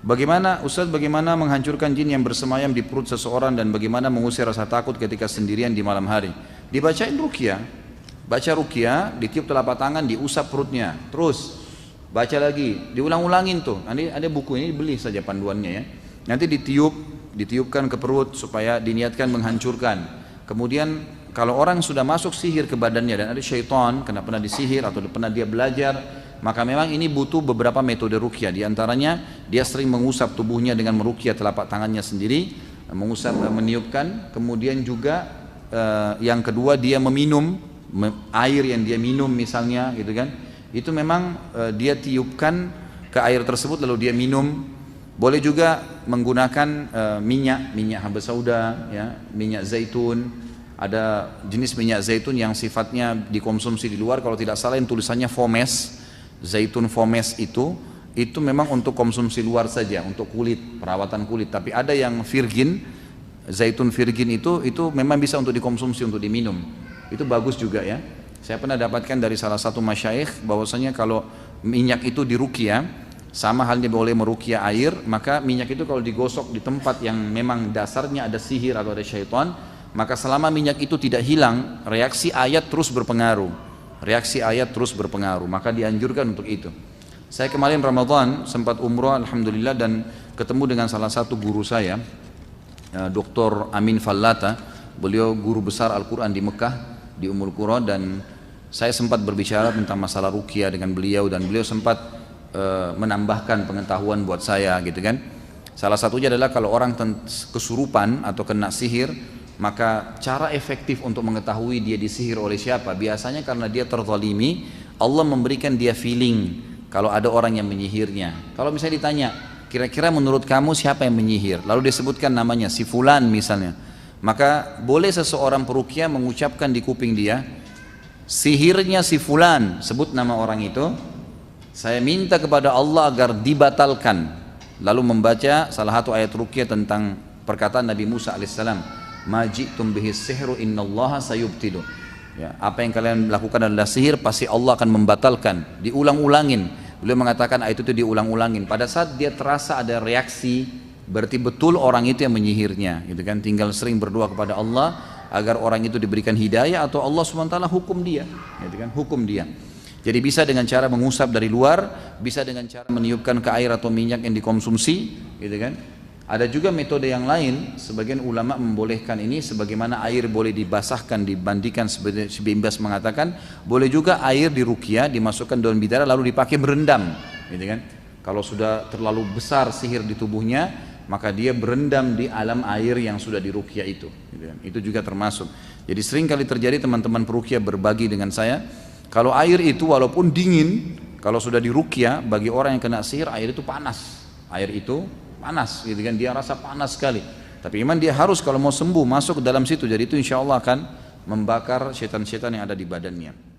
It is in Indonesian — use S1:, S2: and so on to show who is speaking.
S1: Bagaimana Ustaz, bagaimana menghancurkan jin yang bersemayam di perut seseorang dan bagaimana mengusir rasa takut ketika sendirian di malam hari? Dibacain ruqyah. Baca ruqyah, ditiup telapak tangan, diusap perutnya. Terus baca lagi, diulang-ulangin tuh. Nanti ada buku ini, beli saja panduannya ya. Nanti ditiupkan ke perut supaya diniatkan menghancurkan. Kemudian kalau orang sudah masuk sihir ke badannya dan ada syaitan karena pernah disihir atau pernah dia belajar, maka memang ini butuh beberapa metode ruqyah. Di antaranya dia sering mengusap tubuhnya dengan meruqyah telapak tangannya sendiri, mengusap, meniupkan. Kemudian juga yang kedua dia meminum air yang dia minum misalnya, gitu kan? Itu memang dia tiupkan ke air tersebut lalu dia minum. Boleh juga menggunakan minyak haba sauda, ya, minyak zaitun. Ada jenis minyak zaitun yang sifatnya dikonsumsi di luar, kalau tidak salah yang tulisannya Fomes. Zaitun Fomes itu memang untuk konsumsi luar saja, untuk kulit, perawatan kulit. Tapi ada yang virgin, zaitun virgin itu memang bisa untuk dikonsumsi, untuk diminum. Itu bagus juga ya. Saya pernah dapatkan dari salah satu masyayikh bahwasanya kalau minyak itu diruqyah, sama halnya boleh meruqyah air, maka minyak itu kalau digosok di tempat yang memang dasarnya ada sihir atau ada syaitan, maka selama minyak itu tidak hilang, reaksi ayat terus berpengaruh. Maka dianjurkan untuk itu. Saya kemarin Ramadan sempat umroh alhamdulillah dan ketemu dengan salah satu guru saya, Dr. Amin Fallata. Beliau guru besar Al-Quran di Mekah, di Ummul Qura, dan saya sempat berbicara tentang masalah ruqyah dengan beliau dan beliau sempat menambahkan pengetahuan buat saya, gitu kan. Salah satunya adalah kalau orang kesurupan atau kena sihir, maka cara efektif untuk mengetahui dia disihir oleh siapa, biasanya karena dia terzalimi, Allah memberikan dia feeling kalau ada orang yang menyihirnya. Kalau misalnya ditanya, kira-kira menurut kamu siapa yang menyihir, lalu disebutkan namanya si fulan misalnya, maka boleh seseorang peruqyah mengucapkan di kuping dia, sihirnya si fulan, sebut nama orang itu, saya minta kepada Allah agar dibatalkan, lalu membaca salah satu ayat ruqyah tentang perkataan Nabi Musa alaihissalam, majitum bihis sihru innallaha sayubtilu, ya, apa yang kalian lakukan adalah sihir, pasti Allah akan membatalkan. Diulang-ulangin, beliau mengatakan ayat itu diulang-ulangin. Pada saat dia terasa ada reaksi, berarti betul orang itu yang menyihirnya, gitu kan. Tinggal sering berdoa kepada Allah agar orang itu diberikan hidayah atau Allah SWT hukum dia, gitu kan, hukum dia. Jadi bisa dengan cara mengusap dari luar, bisa dengan cara meniupkan ke air atau minyak yang dikonsumsi, gitu kan. Ada juga metode yang lain, sebagian ulama membolehkan ini, sebagaimana air boleh dibasahkan, dibandikan, si Bimbas mengatakan boleh juga air diruqyah, dimasukkan daun bidara lalu dipakai berendam, gitu kan. Kalau sudah terlalu besar sihir di tubuhnya, maka dia berendam di alam air yang sudah diruqyah itu, gitu kan. Itu juga termasuk. Jadi sering kali terjadi teman-teman peruqyah berbagi dengan saya, kalau air itu walaupun dingin, kalau sudah diruqyah, bagi orang yang kena sihir air itu panas, air itu panas, gitu kan, dia rasa panas sekali. Tapi memang dia harus kalau mau sembuh masuk ke dalam situ, jadi itu insya Allah akan membakar setan-setan yang ada di badannya.